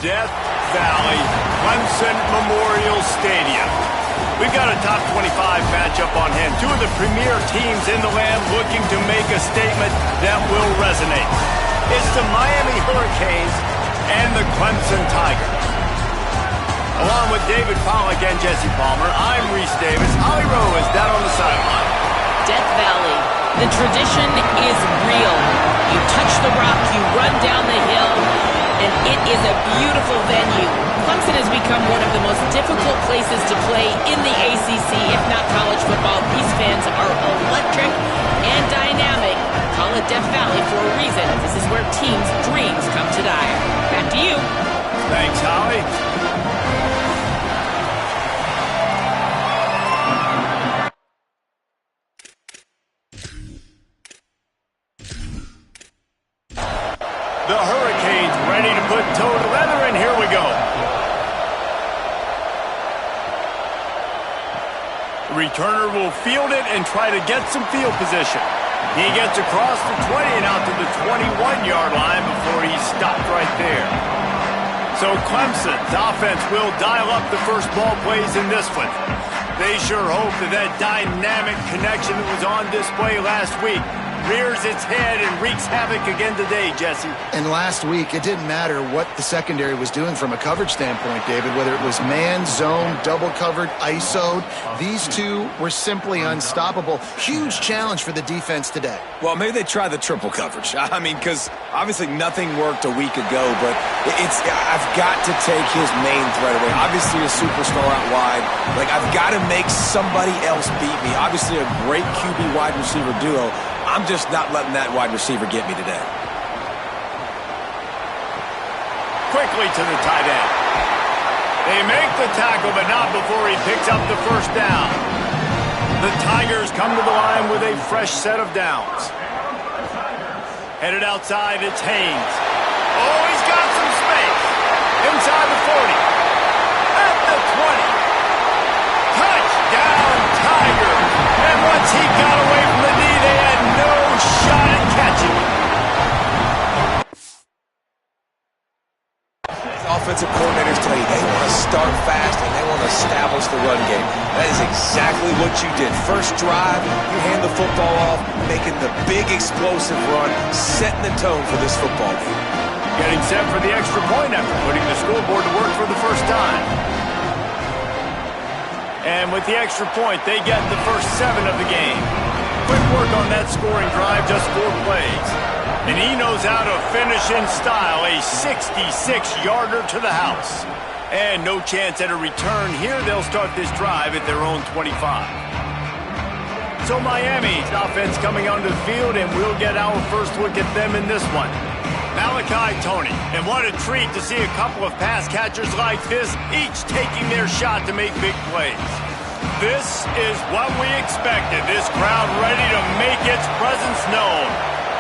Death Valley, Clemson Memorial Stadium. We've got a top 25 matchup on hand. Two of the premier teams in the land looking to make a statement that will resonate. It's the Miami Hurricanes and the Clemson Tigers. Along with David Pollack and Jesse Palmer, I'm Reese Davis. Ollie Rowe is down on the sideline. Death Valley, the tradition is real. You touch the rock, you run down the hill, and it is a beautiful venue. Clemson has become one of the most difficult places to play in the ACC, if not college football. These fans are electric and dynamic. Call it Death Valley for a reason. This is where teams' dreams come to die. Back to you. Thanks, Holly. The Hurricanes ready to put toe to leather, and here we go. The returner will field it and try to get some field position. He gets across the 20 and out to the 21-yard line before he's stopped right there. So Clemson's offense will dial up the first ball plays in this one. They sure hope that dynamic connection that was on display last week rears its head and wreaks havoc again today, Jesse. And last week, it didn't matter what the secondary was doing from a coverage standpoint, David, whether it was man, zone, double covered, ISO'd. These two were simply unstoppable. Huge challenge for the defense today. Well, maybe they try the triple coverage. I mean, because obviously nothing worked a week ago, but I've got to take his main threat away. Obviously a superstar out wide. Like, I've got to make somebody else beat me. Obviously a great QB wide receiver duo. I'm just not letting that wide receiver get me today. Quickly to the tight end. They make the tackle, but not before he picks up the first down. The Tigers come to the line with a fresh set of downs. Headed outside, it's Haynes. Oh, he's got some space. Inside the 40. At the 20. Touchdown, Tigers. And once he got away from the knee, they had no shot at catching him. Offensive coordinators tell you they want to start fast and they want to establish the run game. That is exactly what you did. First drive, you hand the football off, making the big explosive run, setting the tone for this football game. Getting set for the extra point after putting the scoreboard to work for the first time. And with the extra point, they get the first 7 of the game. Quick work on that scoring drive, just 4 plays. And he knows how to finish in style, a 66-yarder to the house. And no chance at a return here. They'll start this drive at their own 25. So Miami's offense coming onto the field, and we'll get our first look at them in this one. Malachi Tony. And what a treat to see a couple of pass catchers like this, each taking their shot to make big plays. This is what we expected. This crowd ready to make its presence known.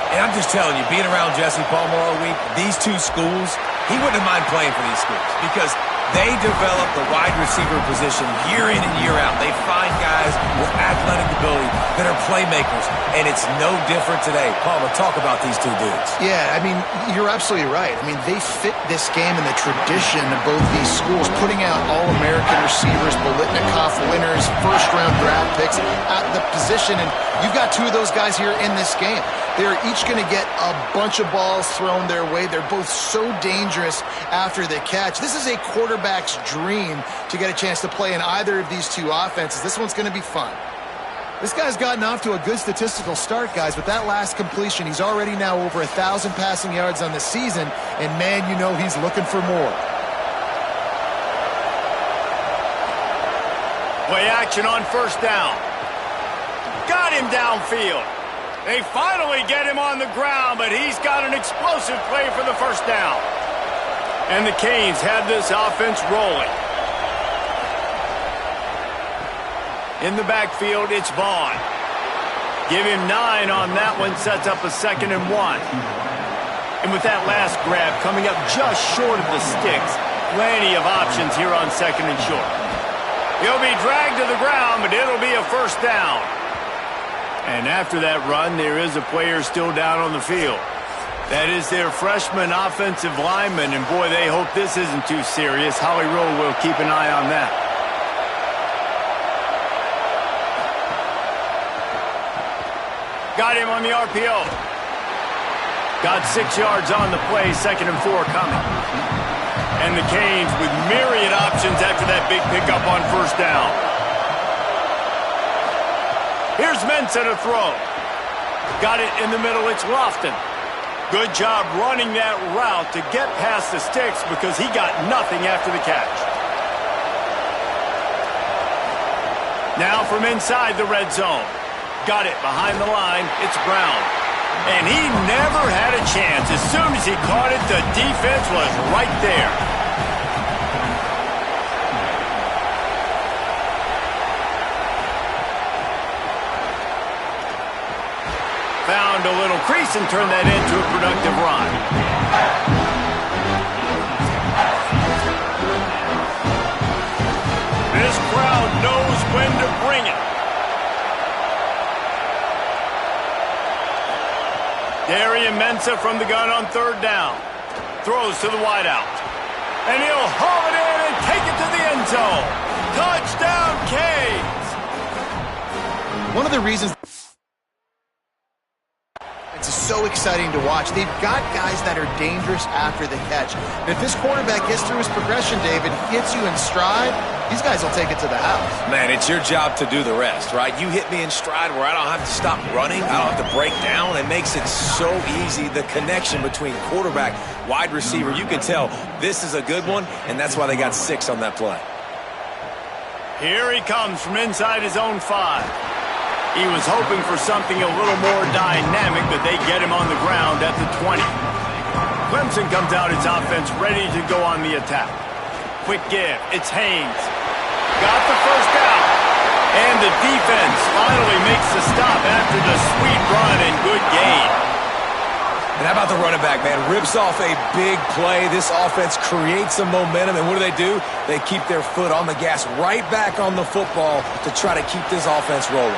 And I'm just telling you, being around Jesse Palmer all week, these two schools, he wouldn't mind playing for these schools because they develop the wide receiver position year in and year out. They find guys with athletic ability that are playmakers, and it's no different today. Palmer, talk about these two dudes. Yeah, I mean, you're absolutely right. I mean, they fit this game in the tradition of both these schools, putting out All-American receivers, Bolitnikoff winners, first-round draft picks at the position, and you've got two of those guys here in this game. They're each going to get a bunch of balls thrown their way. They're both so dangerous after the catch. This is a quarterback's dream to get a chance to play in either of these two offenses. This one's going to be fun. This guy's gotten off to a good statistical start, guys, but that last completion, he's already now over 1,000 passing yards on the season, and man, you know he's looking for more. Play action on first down. Got him downfield. They finally get him on the ground, but he's got an explosive play for the first down. And the Canes have this offense rolling. In the backfield, it's Vaughn. Give him 9 on that one, sets up a 2nd and 1. And with that last grab coming up just short of the sticks, plenty of options here on 2nd and short. He'll be dragged to the ground, but it'll be a first down. And after that run, there is a player still down on the field. That is their freshman offensive lineman, and boy, they hope this isn't too serious. Holly Rowe will keep an eye on that. Got him on the RPO. Got 6 yards on the play, 2nd and 4 coming. And the Canes with myriad options after that big pickup on 1st down. Here's Mensah to throw. Got it in the middle, it's Lofton. Good job running that route to get past the sticks because he got nothing after the catch. Now from inside the red zone. Got it behind the line, it's Brown. And he never had a chance. As soon as he caught it, the defense was right there. Found a little crease and turned that into a productive run. This crowd knows when to bring it. Darian Mensah from the gun on 3rd down. Throws to the wideout. And he'll haul it in and take it to the end zone. Touchdown, Canes! One of the reasons it's so exciting to watch, they've got guys that are dangerous after the catch. And if this quarterback gets through his progression, David, hits you in stride, these guys will take it to the house. Man, it's your job to do the rest, right? You hit me in stride where I don't have to stop running. I don't have to break down. It makes it so easy. The connection between quarterback, wide receiver, you can tell this is a good one, and that's why they got 6 on that play. Here he comes from inside his own 5. He was hoping for something a little more dynamic, but they get him on the ground at the 20. Clemson comes out its offense ready to go on the attack. Quick give. It's Haynes. Got the 1st down. And the defense finally makes the stop after the sweet run and good gain. And how about the running back, man? Rips off a big play. This offense creates some momentum, and what do? They keep their foot on the gas right back on the football to try to keep this offense rolling.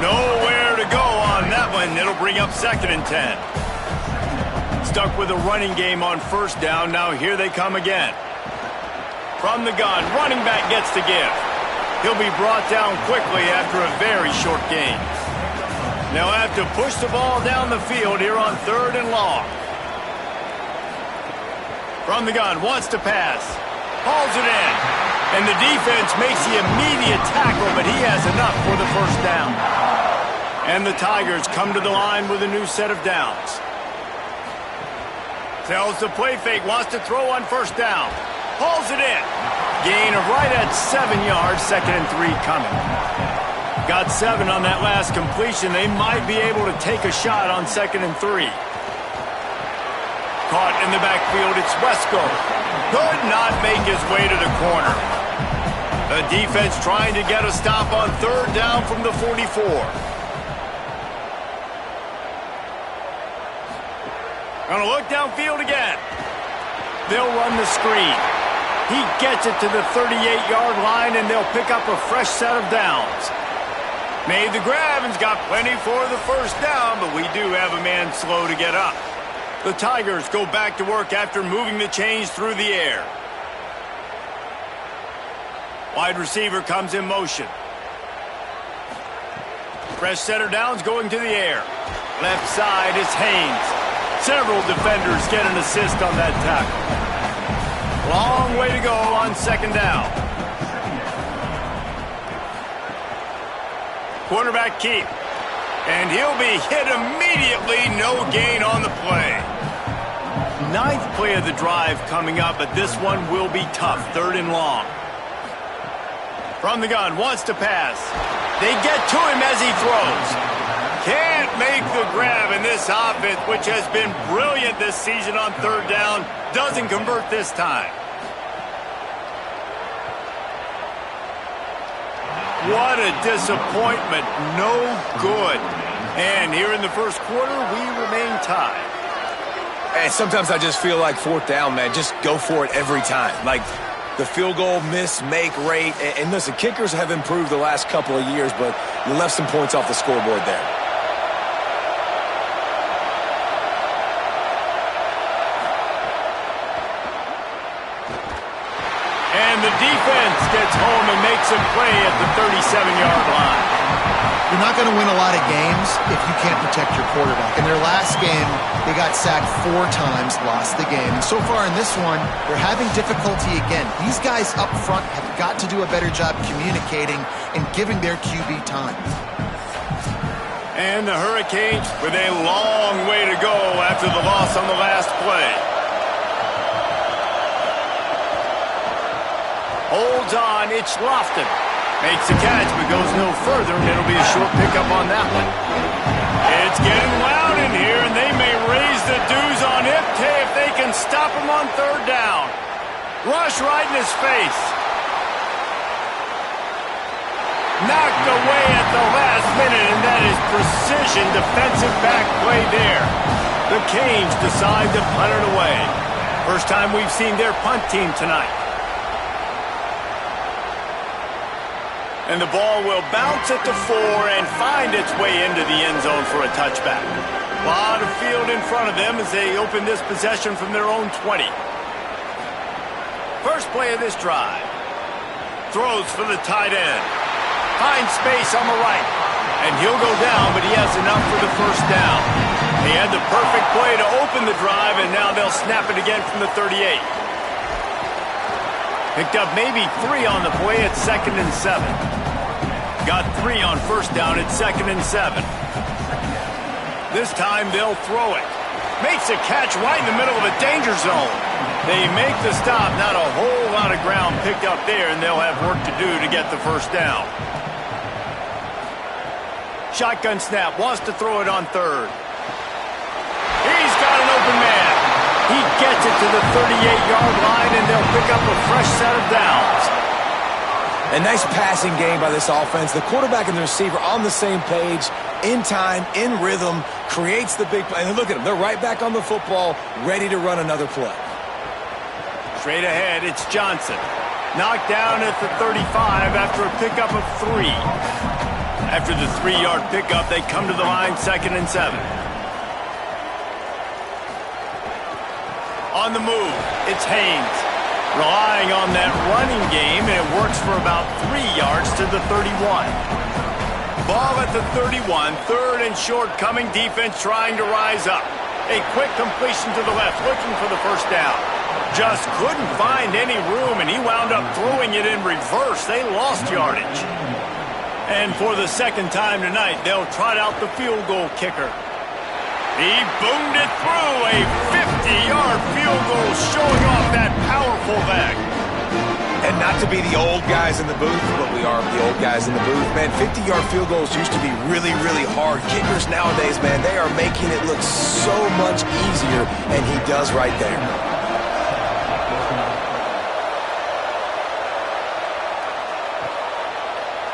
Nowhere to go on that one. It'll bring up 2nd and 10. Stuck with a running game on 1st down. Now here they come again. From the gun, running back gets to give. He'll be brought down quickly after a very short game. They'll have to push the ball down the field here on 3rd and long. From the gun, wants to pass. Hauls it in. And the defense makes the immediate tackle, but he has enough for the 1st down. And the Tigers come to the line with a new set of downs. Tells the play fake, wants to throw on 1st down. Hauls it in. Gain of right at 7 yards, 2nd and 3 coming. Got 7 on that last completion. They might be able to take a shot on 2nd and 3. Caught in the backfield, it's Wesco. Could not make his way to the corner. The defense trying to get a stop on 3rd down from the 44. Gonna look downfield again. They'll run the screen. He gets it to the 38-yard line, and they'll pick up a fresh set of downs. Made the grab and's got plenty for the 1st down, but we do have a man slow to get up. The Tigers go back to work after moving the chains through the air. Wide receiver comes in motion. Fresh set of downs going to the air. Left side is Haynes. Several defenders get an assist on that tackle. Long way to go on 2nd down. Quarterback keep. And he'll be hit immediately. No gain on the play. 9th play of the drive coming up, but this one will be tough. 3rd and long. From the gun, wants to pass. They get to him as he throws. Can't make the grab, and this offense, which has been brilliant this season on 3rd down, doesn't convert this time. What a disappointment. No good. And here in the 1st quarter, we remain tied. And sometimes I just feel like 4th down, man. Just go for it every time. Like the field goal miss-make rate. And listen, kickers have improved the last couple of years, but you left some points off the scoreboard there. and the defense gets home and makes a play at the 37-yard line. You're not going to win a lot of games if you can't protect your quarterback. In their last game, they got sacked 4 times, lost the game. And so far in this one, they're having difficulty again. These guys up front have got to do a better job communicating and giving their QB time. And the Hurricanes with a long way to go after the loss on the last play. Holds on, it's Lofton. Makes the catch, but goes no further, and it'll be a short pickup on that one. It's getting loud in here, and they may raise the dues on Ipke if they can stop him on 3rd down. Rush right in his face. Knocked away at the last minute, and that is precision defensive back play there. The Canes decide to punt it away. First time we've seen their punt team tonight. And the ball will bounce at the 4 and find its way into the end zone for a touchback. A lot of field in front of them as they open this possession from their own 20. First play of this drive. Throws for the tight end. Finds space on the right. And he'll go down, but he has enough for the first down. He had the perfect play to open the drive, and now they'll snap it again from the 38. Picked up maybe 3 on the play at 2nd and 7. Got 3 on first down at 2nd and 7. This time they'll throw it. Makes a catch right in the middle of a danger zone. They make the stop, not a whole lot of ground picked up there, and they'll have work to do to get the first down. Shotgun snap, wants to throw it on 3rd. He's got an open man. He gets it to the 38-yard line, and they'll pick up a fresh set of downs. A nice passing game by this offense. The quarterback and the receiver on the same page, in time, in rhythm, creates the big play. And look at them. They're right back on the football, ready to run another play. Straight ahead, it's Johnson. Knocked down at the 35 after a pickup of 3. After the 3-yard pickup, they come to the line 2nd and 7. On the move, it's Haynes. Relying on that running game, and it works for about 3 yards to the 31. Ball at the 31, 3rd and short, coming defense trying to rise up. A quick completion to the left, looking for the first down. Just couldn't find any room, and he wound up throwing it in reverse. They lost yardage. And for the second time tonight, they'll trot out the field goal kicker. He boomed it through, a 50-yard field goal showing off that powerful leg. And not to be the old guys in the booth, but we are the old guys in the booth, man. 50-yard field goals used to be really, really hard. Kickers nowadays, man, they are making it look so much easier, and he does right there.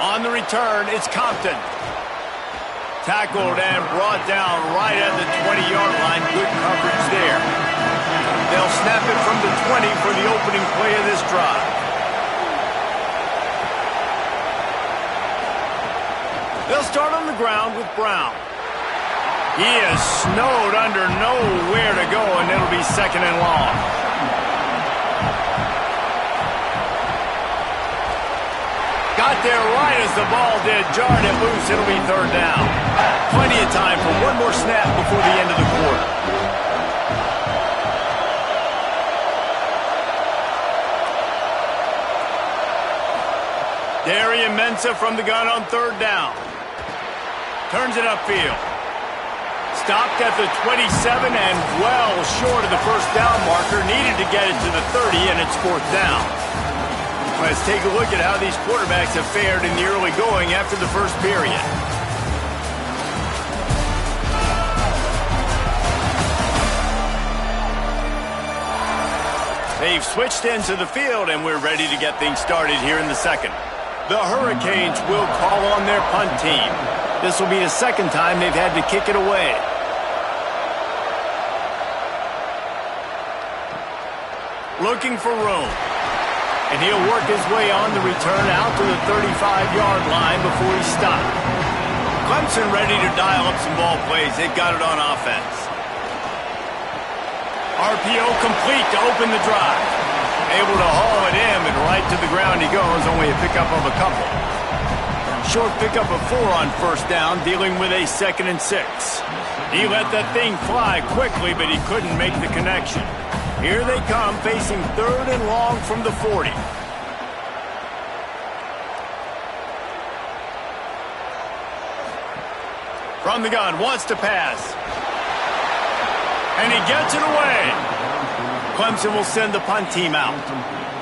On the return, it's Compton. Tackled and brought down right at the 20-yard line. Good coverage there. They'll snap it from the 20 for the opening play of this drive. They'll start on the ground with Brown. He is snowed under, nowhere to go, and it'll be 2nd and long. Got there right as the ball did, jarred it loose. It'll be 3rd down. Plenty of time for one more snap before the end of the quarter. Darian Mensah from the gun on 3rd down. Turns it upfield. Stopped at the 27 and well short of the first down marker. Needed to get it to the 30, and it's 4th down. Let's take a look at how these quarterbacks have fared in the early going after the first period. They've switched into the field, and we're ready to get things started here in the second. The Hurricanes will call on their punt team. This will be the second time they've had to kick it away. Looking for room. And he'll work his way on the return out to the 35-yard line before he stopped. Clemson ready to dial up some ball plays. They've got it on offense. RPO complete to open the drive. Able to haul it in, but right to the ground he goes, only a pickup of a couple. Short pickup of 4 on first down, dealing with a 2nd and 6. He let that thing fly quickly, but he couldn't make the connection. Here they come, facing 3rd and long from the 40. From the gun, wants to pass. And he gets it away. Clemson will send the punt team out.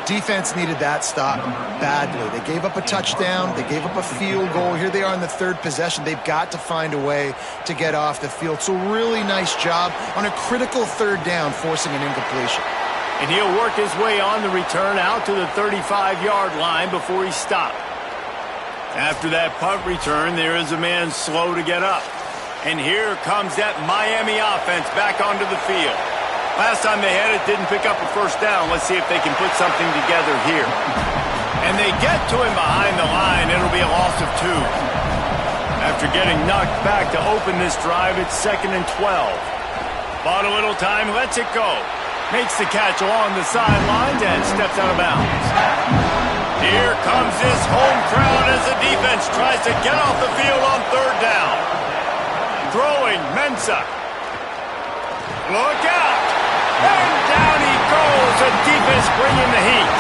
Defense needed that stop badly. They gave up a touchdown. They gave up a field goal. Here they are in the 3rd possession. They've got to find a way to get off the field. So really nice job on a critical 3rd down, forcing an incompletion. And he'll work his way on the return out to the 35-yard line before he's stopped. After that punt return, there is a man slow to get up. And here comes that Miami offense back onto the field. Last time they had it, didn't pick up a first down. Let's see if they can put something together here. And they get to him behind the line. It'll be a loss of 2. After getting knocked back to open this drive, it's 2nd and 12. Bought a little time, lets it go. Makes the catch along the sidelines and steps out of bounds. Here comes this home crowd as the defense tries to get off the field on 3rd down. Throwing, Mensah. Look out! And down he goes. The defense bringing the heat.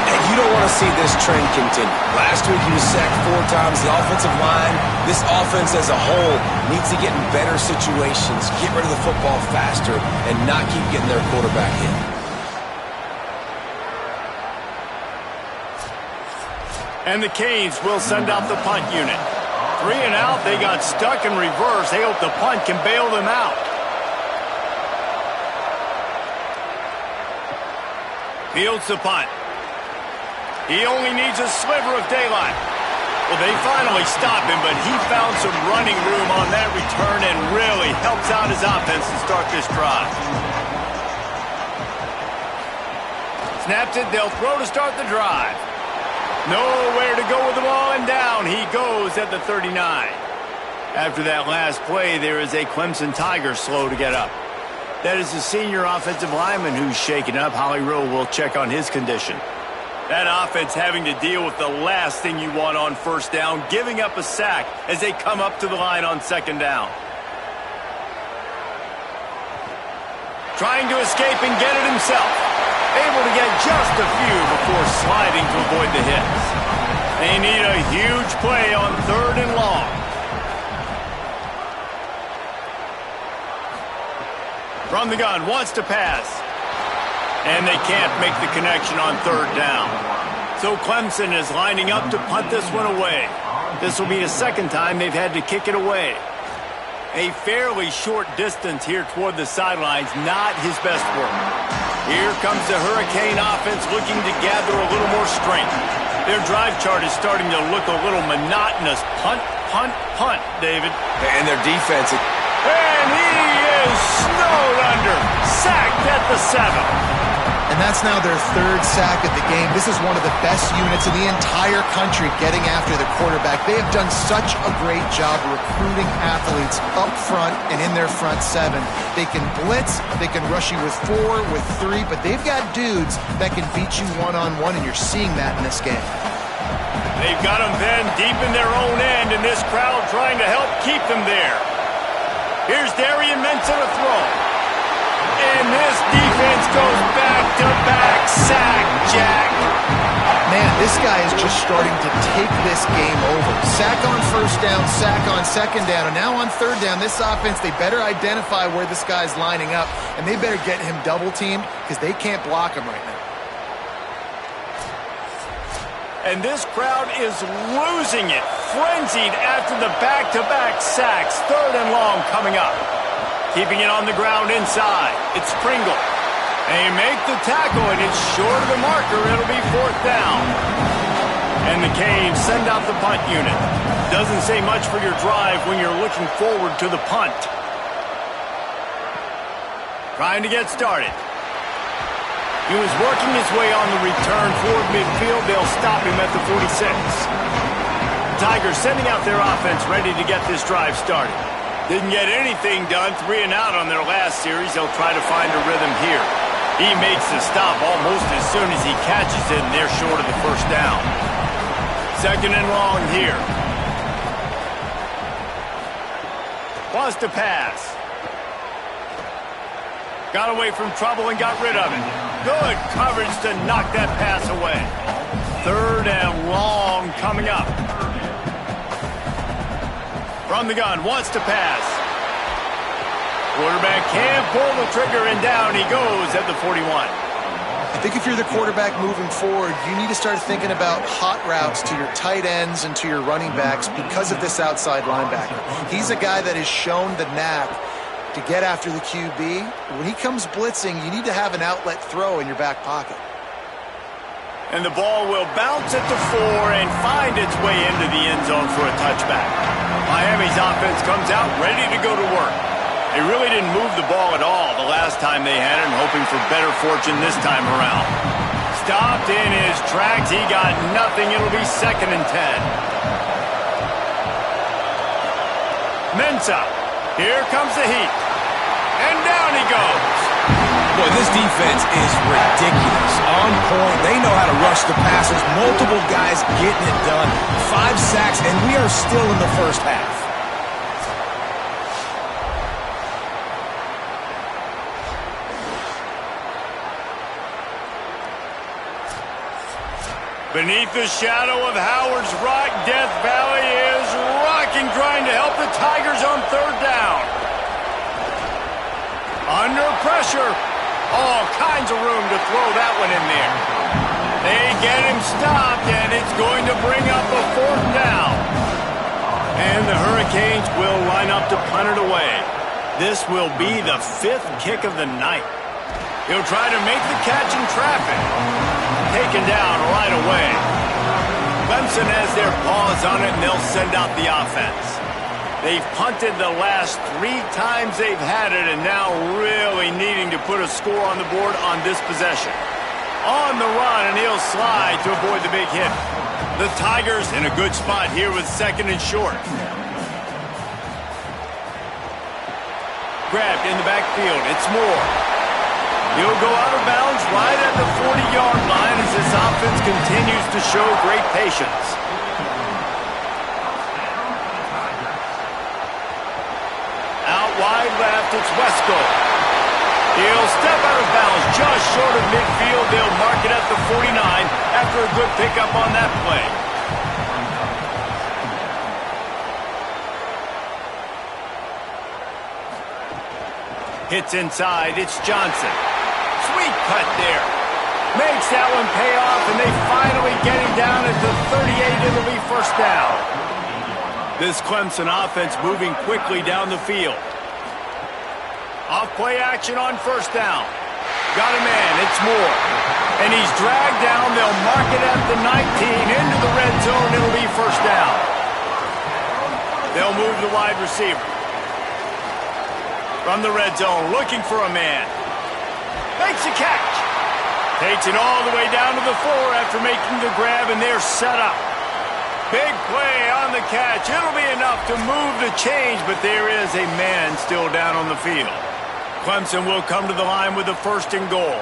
And you don't want to see this trend continue. Last week he was sacked 4 times. The offensive line, this offense as a whole, needs to get in better situations, get rid of the football faster, and not keep getting their quarterback hit. And the Canes will send out the punt unit. 3 and out, they got stuck in reverse. They hope the punt can bail them out. Fields the punt. He only needs a sliver of daylight. Well, they finally stop him, but he found some running room on that return and really helps out his offense to start this drive. Snaps it, they'll throw to start the drive. Nowhere to go with the ball, and down he goes at the 39. After that last play, there is a Clemson Tiger slow to get up. That is the senior offensive lineman who's shaken up. Holly Rowe will check on his condition. That offense having to deal with the last thing you want on first down, giving up a sack as they come up to the line on 2nd down. Trying to escape and get it himself. Able to get just a few before sliding to avoid the hits. They need a huge play on 3rd and long. From the gun, wants to pass. And they can't make the connection on 3rd down. So Clemson is lining up to punt this one away. This will be the 2nd time they've had to kick it away. A fairly short distance here toward the sidelines, not his best work. Here comes the Hurricane offense looking to gather a little more strength. Their drive chart is starting to look a little monotonous. Punt, punt, punt, David. And their defense. And he is snowed under. Sacked at the 7. And that's now their 3rd sack of the game. This is one of the best units in the entire country getting after the quarterback. They have done such a great job recruiting athletes up front and in their front 7. They can blitz, they can rush you with 4, with 3, but they've got dudes that can beat you one-on-one, and you're seeing that in this game. They've got them pinned deep in their own end, and this crowd trying to help keep them there. Here's Darian Mensah to throw. And this defense goes back-to-back sack, Jack. Man, this guy is just starting to take this game over. Sack on first down, sack on 2nd down, and now on 3rd down, this offense, they better identify where this guy's lining up, and they better get him double-teamed because they can't block him right now. And this crowd is losing it, frenzied after the back-to-back sacks. 3rd and long coming up. Keeping it on the ground inside. It's Pringle. They make the tackle, and it's short of the marker. It'll be 4th down. And the Canes send out the punt unit. Doesn't say much for your drive when you're looking forward to the punt. Trying to get started. He was working his way on the return toward midfield. They'll stop him at the 46. Tigers sending out their offense ready to get this drive started. Didn't get anything done, 3 and out on their last series. They'll try to find a rhythm here. He makes the stop almost as soon as he catches it, and they're short of the first down. Second and long here. Wants to pass. Got away from trouble and got rid of it. Good coverage to knock that pass away. Third and long coming up. From the gun, wants to pass. Quarterback can't pull the trigger, and down he goes at the 41. I think if you're the quarterback moving forward, you need to start thinking about hot routes to your tight ends and to your running backs because of this outside linebacker. He's a guy that has shown the knack to get after the QB. When he comes blitzing, you need to have an outlet throw in your back pocket. And the ball will bounce at the 4 and find its way into the end zone for a touchback. Miami's offense comes out ready to go to work. They really didn't move the ball at all the last time they had it, and hoping for better fortune this time around. Stopped in his tracks. He got nothing. It'll be second and 10. Mensah. Here comes the heat. And down he goes. Boy, this defense is ridiculous. On point. They know how to rush the passes. Multiple guys getting it done. 5 sacks, and we are still in the first half. Beneath the shadow of Howard's Rock, Death Valley is rocking, trying to help the Tigers on third down. Under pressure. All kinds of room to throw that one in there. They get him stopped, and it's going to bring up a fourth down. And the Hurricanes will line up to punt it away. This will be the 5th kick of the night. He'll try to make the catch in traffic. Taken down right away. Clemson has their paws on it, and they'll send out the offense. They've punted the last 3 times they've had it, and now really needing to put a score on the board on this possession. On the run, and he'll slide to avoid the big hit. The Tigers in a good spot here with second and short. Grabbed in the backfield. It's Moore. He'll go out of bounds right at the 40-yard line as this offense continues to show great patience. Out wide left, it's Wesco. He'll step out of bounds just short of midfield. They'll mark it at the 49 after a good pickup on that play. Hits inside, it's Johnson. Sweet cut there. Makes that one pay off, and they finally get him down at the 38. It'll be first down. This Clemson offense moving quickly down the field. Off play action on first down. Got a man, it's Moore. And he's dragged down. They'll mark it at the 19. Into the red zone, it'll be first down. They'll move the wide receiver. From the red zone, looking for a man. Makes a catch. Takes it all the way down to the 4 after making the grab, and they're set up. Big play on the catch. It'll be enough to move the change, but there is a man still down on the field. Clemson will come to the line with a first and goal.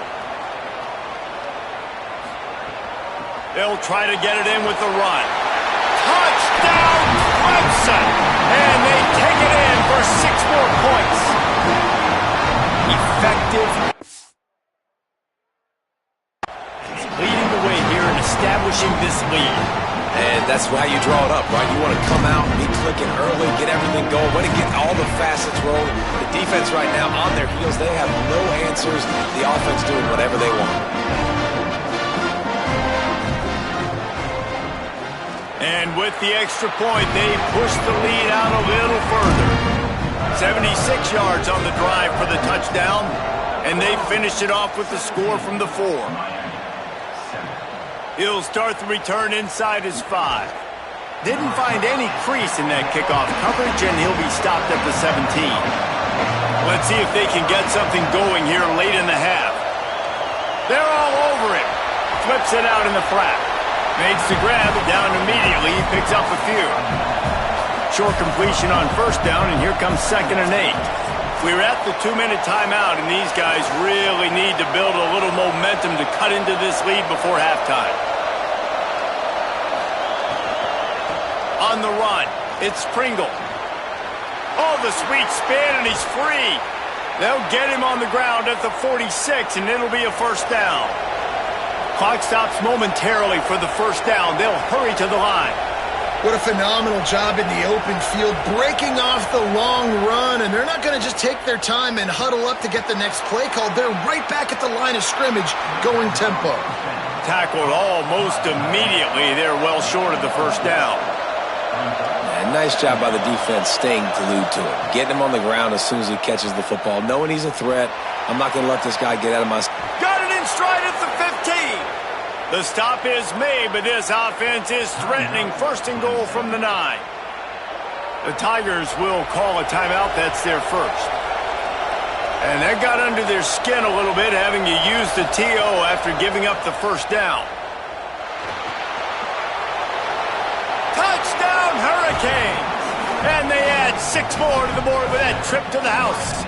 They'll try to get it in with the run. Touchdown, Clemson! And they take it in for 6 more points. Effective. Leading the way here and establishing this lead. And that's how you draw it up, right? You want to come out, be clicking early, get everything going, want to get all the facets rolling. The defense right now on their heels, they have no answers. The offense doing whatever they want. And with the extra point, they push the lead out a little further. 76 yards on the drive for the touchdown, and they finished it off with the score from the 4. He'll start the return inside his 5. Didn't find any crease in that kickoff coverage, and he'll be stopped at the 17. Let's see if they can get something going here late in the half. They're all over it. Flips it out in the flat. Makes the grab, down immediately. He picks up a few. Short completion on first down, and here comes second and 8. We're at the 2-minute timeout, and these guys really need to build a little momentum to cut into this lead before halftime. On the run, it's Pringle. Oh, the sweet spin, and he's free. They'll get him on the ground at the 46, and it'll be a first down. Clock stops momentarily for the first down. They'll hurry to the line. What a phenomenal job in the open field, breaking off the long run, and they're not going to just take their time and huddle up to get the next play called. They're right back at the line of scrimmage, going tempo. Tackled almost immediately. They're well short of the first down. And nice job by the defense staying glued to him, getting him on the ground as soon as he catches the football, knowing he's a threat. I'm not going to let this guy get out of my... Got it in stride at the 15. The stop is made, but this offense is threatening first and goal from the 9. The Tigers will call a timeout. That's their first. And that got under their skin a little bit, having to use the TO after giving up the first down. Touchdown, Hurricanes! And they add 6 more to the board with that trip to the house.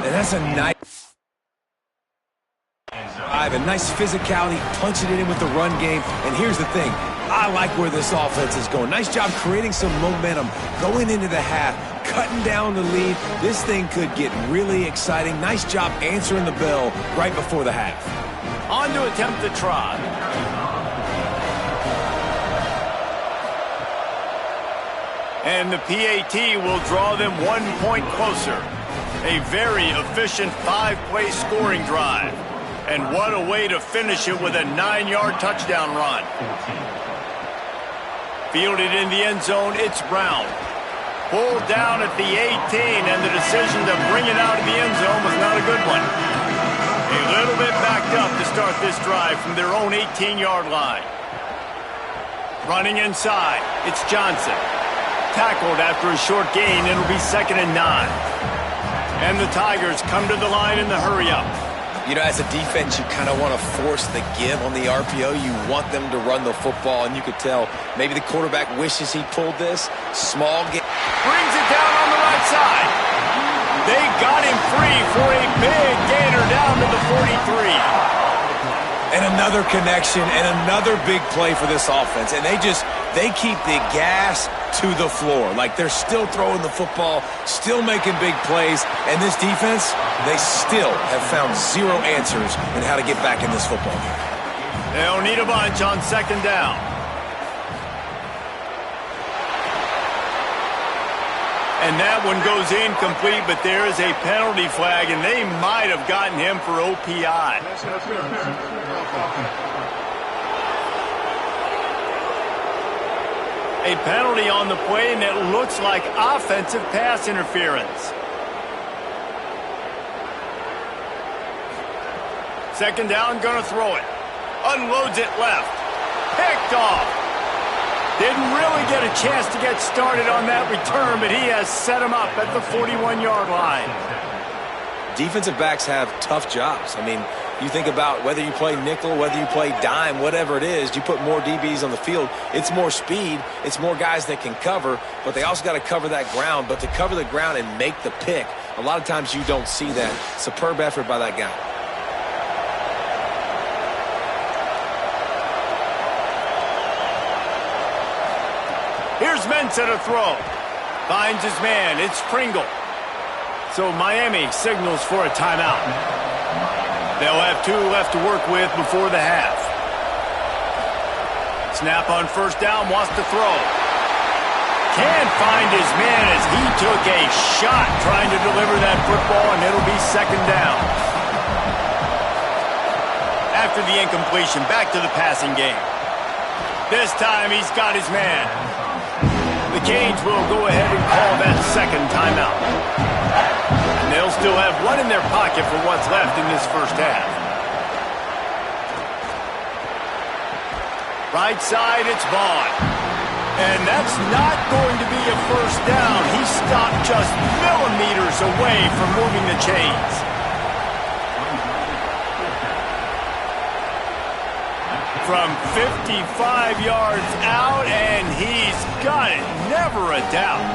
And that's a nice... A nice physicality, punching it in with the run game. And here's the thing. I like where this offense is going. Nice job creating some momentum, going into the half, cutting down the lead. This thing could get really exciting. Nice job answering the bell right before the half. On to attempt the try. And the PAT will draw them 1 point closer. A very efficient 5-play scoring drive. And what a way to finish it with a 9-yard touchdown run. Fielded in the end zone, it's Brown. Pulled down at the 18, and the decision to bring it out of the end zone was not a good one. A little bit backed up to start this drive from their own 18-yard line. Running inside, it's Johnson. Tackled after a short gain, it'll be 2nd and 9. And the Tigers come to the line in the hurry-up. You know, as a defense, you kind of want to force the give on the RPO. You want them to run the football, and you could tell maybe the quarterback wishes he pulled this. Small game. Brings it down on the right side. They got him free for a big gainer down to the 43. And another connection and another big play for this offense. And they keep the gas to the floor. Like they're still throwing the football, still making big plays. And this defense, they still have found 0 answers in how to get back in this football game. They'll need a bunch on 2nd down. And that one goes incomplete, but there is a penalty flag, and they might have gotten him for OPI. A penalty on the play, and it looks like offensive pass interference. 2nd down, gonna throw it. Unloads it left. Picked off. Didn't really get a chance to get started on that return, but he has set him up at the 41-yard line. Defensive backs have tough jobs. I mean, you think about whether you play nickel, whether you play dime, whatever it is, you put more DBs on the field. It's more speed. It's more guys that can cover, but they also got to cover that ground. But to cover the ground and make the pick, a lot of times you don't see that. Superb effort by that guy. Here's Mensah to throw. Finds his man. It's Pringle. So Miami signals for a timeout. They'll have 2 left to work with before the half. Snap on 1st down, wants to throw. Can't find his man as he took a shot trying to deliver that football, and it'll be 2nd down. After the incompletion, back to the passing game. This time he's got his man. The Canes will go ahead and call that 2nd timeout. And they'll still have 1 in their pocket for what's left in this first half. Right side, it's Vaughn. And that's not going to be a first down. He stopped just millimeters away from moving the chains. From 55 yards out, and he's got it. Never a doubt.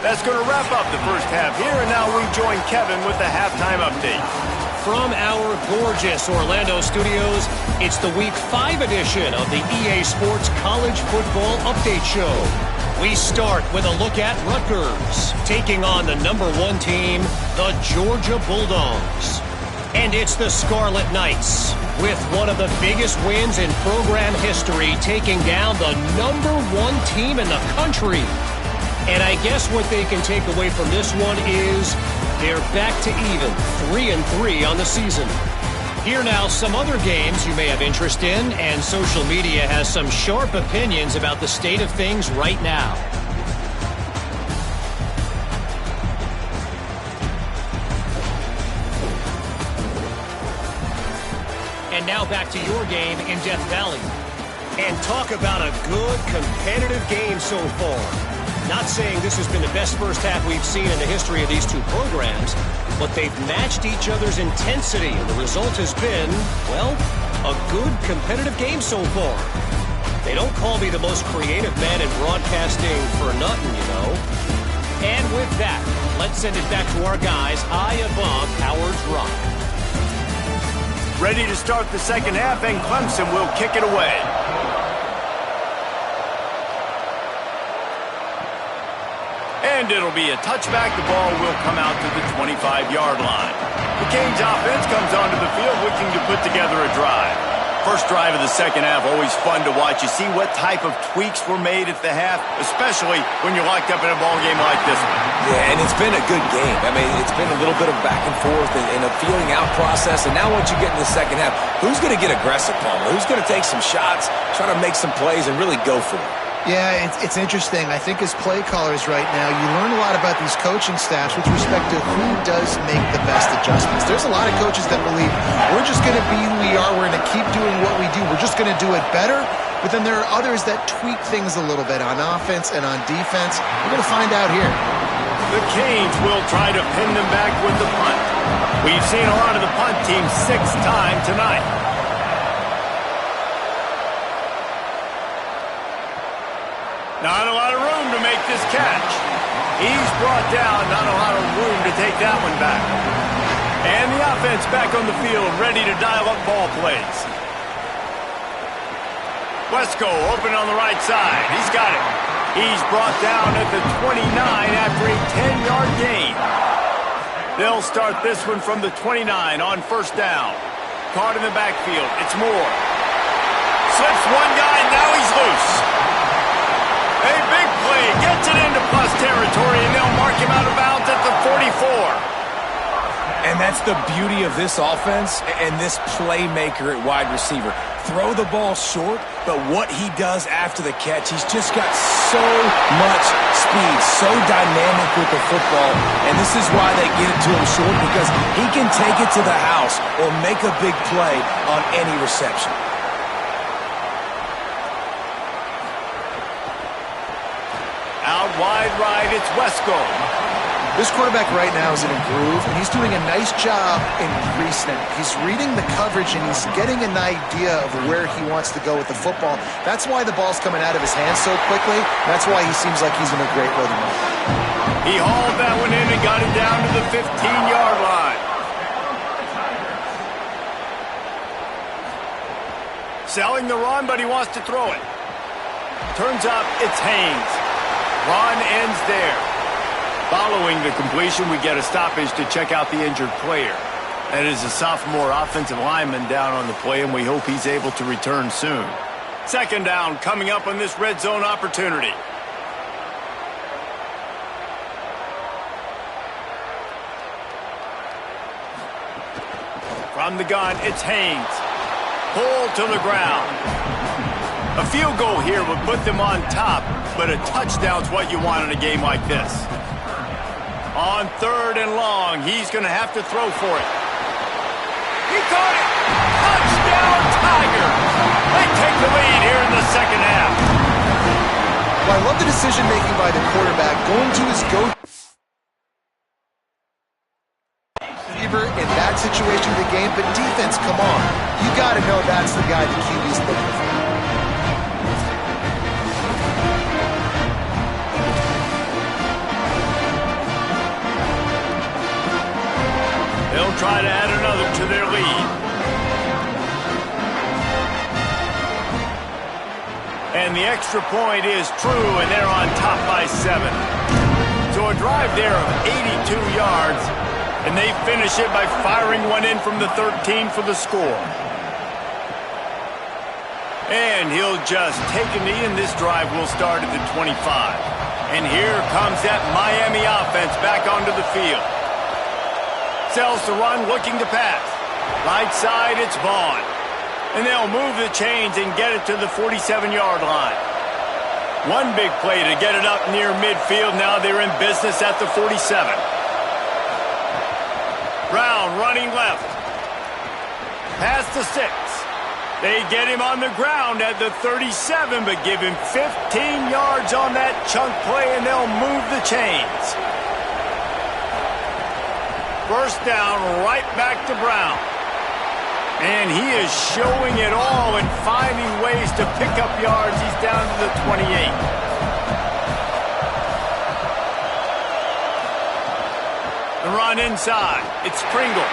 That's going to wrap up the first half here, and now we join Kevin with the halftime update. From our gorgeous Orlando studios, it's the Week 5 edition of the EA Sports College Football Update Show. We start with a look at Rutgers, taking on the #1 team, the Georgia Bulldogs. And it's the Scarlet Knights, with one of the biggest wins in program history, taking down the #1 team in the country. And I guess what they can take away from this one is they're back to even, 3-3 on the season. Here now, some other games you may have interest in, and social media has some sharp opinions about the state of things right now. And now back to your game in Death Valley. And talk about a good competitive game so far. Not saying this has been the best first half we've seen in the history of these two programs, but they've matched each other's intensity, and the result has been, well, a good competitive game so far. They don't call me the most creative man in broadcasting for nothing, you know. And with that, let's send it back to our guys high above Howard's Rock. Ready to start the second half, and Clemson will kick it away. And it'll be a touchback. The ball will come out to the 25-yard line. The Canes offense comes onto the field looking to put together a drive. First drive of the second half, always fun to watch. You see what type of tweaks were made at the half, especially when you're locked up in a ball game like this one. Yeah, and it's been a good game. I mean, it's been a little bit of back and forth and a feeling out process. And now once you get in the second half, who's going to get aggressive, Palmer? Who's going to take some shots, try to make some plays, and really go for it? Yeah, it's interesting. I think as play callers right now, you learn a lot about these coaching staffs with respect to who does make the best adjustments. There's a lot of coaches that believe we're just going to be who we are. We're going to keep doing what we do. We're just going to do it better. But then there are others that tweak things a little bit on offense and on defense. We're going to find out here. The Canes will try to pin them back with the punt. We've seen a lot of the punt teams 6 times tonight. Not a lot of room to make this catch. He's brought down, not a lot of room to take that one back. And the offense back on the field, ready to dial up ball plays. Wesco open on the right side. He's got it. He's brought down at the 29 after a 10-yard gain. They'll start this one from the 29 on first down. Caught in the backfield. It's Moore. Slips one guy, now he's loose. A big play, gets it into plus territory, and they'll mark him out of bounds at the 44. And that's the beauty of this offense and this playmaker at wide receiver. Throw the ball short, but what he does after the catch, he's just got so much speed, so dynamic with the football, and this is why they get it to him short, because he can take it to the house or make a big play on any reception. Out wide right, it's Wesco. This quarterback right now is in a groove, and he's doing a nice job in pre-snap. He's reading the coverage, and he's getting an idea of where he wants to go with the football. That's why the ball's coming out of his hands so quickly. That's why he seems like he's in a great rhythm. He hauled that one in and got it down to the 15-yard line. Selling the run, but he wants to throw it. Turns up, it's Haynes. Run ends there. Following the completion, we get a stoppage to check out the injured player. That is a sophomore offensive lineman down on the play, and we hope he's able to return soon. Second down coming up on this red zone opportunity. From the gun, it's Haynes. Pulled to the ground. A field goal here would put them on top, but a touchdown's what you want in a game like this. On third and long, he's going to have to throw for it. He caught it! Touchdown, Tiger! They take the lead here in the second half. Well, I love the decision-making by the quarterback, going to his go in that situation of the game, but defense, come on. You got to know that's the guy the QB's looking for. And the extra point is true, and they're on top by 7. So a drive there of 82 yards, and they finish it by firing one in from the 13 for the score. And he'll just take a knee, and this drive will start at the 25. And here comes that Miami offense back onto the field. Sells to run, looking to pass. Right side, it's Vaughn. And they'll move the chains and get it to the 47-yard line. One big play to get it up near midfield. Now they're in business at the 47. Brown running left. Past the 6. They get him on the ground at the 37, but give him 15 yards on that chunk play, and they'll move the chains. First down, right back to Brown. And he is showing it all and finding ways to pick up yards. He's down to the 28. The run inside. It's Pringle.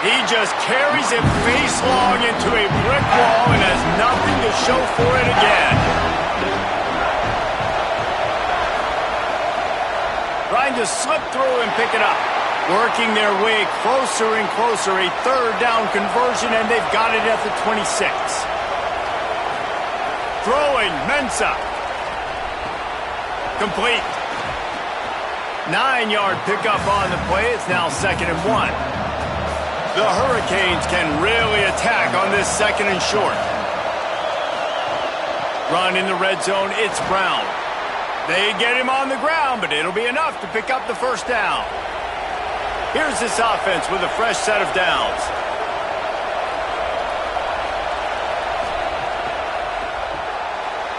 He just carries it face long into a brick wall and has nothing to show for it again. Trying to slip through and pick it up. Working their way closer and closer. A third down conversion, and they've got it at the 26. Throwing, Mensah. Complete. 9-yard pickup on the play. It's now 2nd and 1. The Hurricanes can really attack on this 2nd and short. Run in the red zone. It's Brown. They get him on the ground, but it'll be enough to pick up the first down. Here's this offense with a fresh set of downs.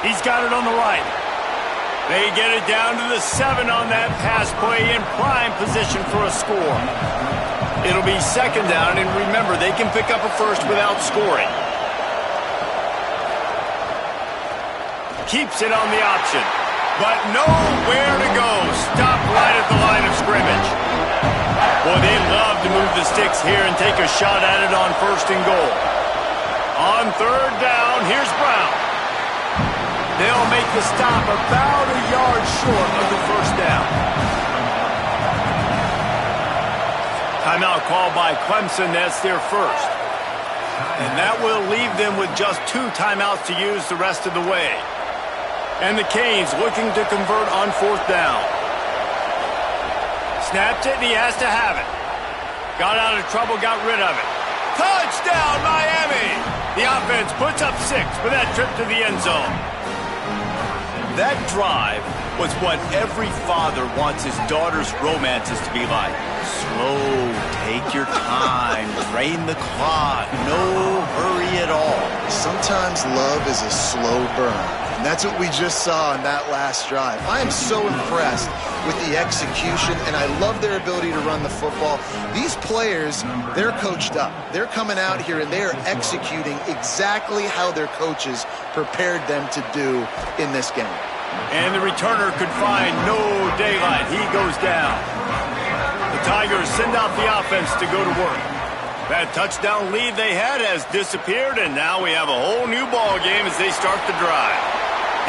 He's got it on the right. They get it down to the 7 on that pass play in prime position for a score. It'll be 2nd down, and remember, they can pick up a first without scoring. Keeps it on the option, but nowhere to go. Stop right at the line of scrimmage. Boy, they love to move the sticks here and take a shot at it on 1st and goal. On 3rd down, here's Brown. They'll make the stop about a yard short of the first down. Timeout called by Clemson. That's their first. And that will leave them with just 2 timeouts to use the rest of the way. And the Canes looking to convert on 4th down. Snapped it, and he has to have it. Got out of trouble, got rid of it. Touchdown, Miami! The offense puts up 6 for that trip to the end zone. That drive was what every father wants his daughter's romances to be like. Slow, take your time, drain the clock, no hurry at all. Sometimes love is a slow burn. And that's what we just saw on that last drive. I am so impressed with the execution, and I love their ability to run the football. These players, they're coached up. They're coming out here, and they are executing exactly how their coaches prepared them to do in this game. And the returner could find no daylight. He goes down. The Tigers send out the offense to go to work. That touchdown lead they had has disappeared, and now we have a whole new ball game as they start the drive.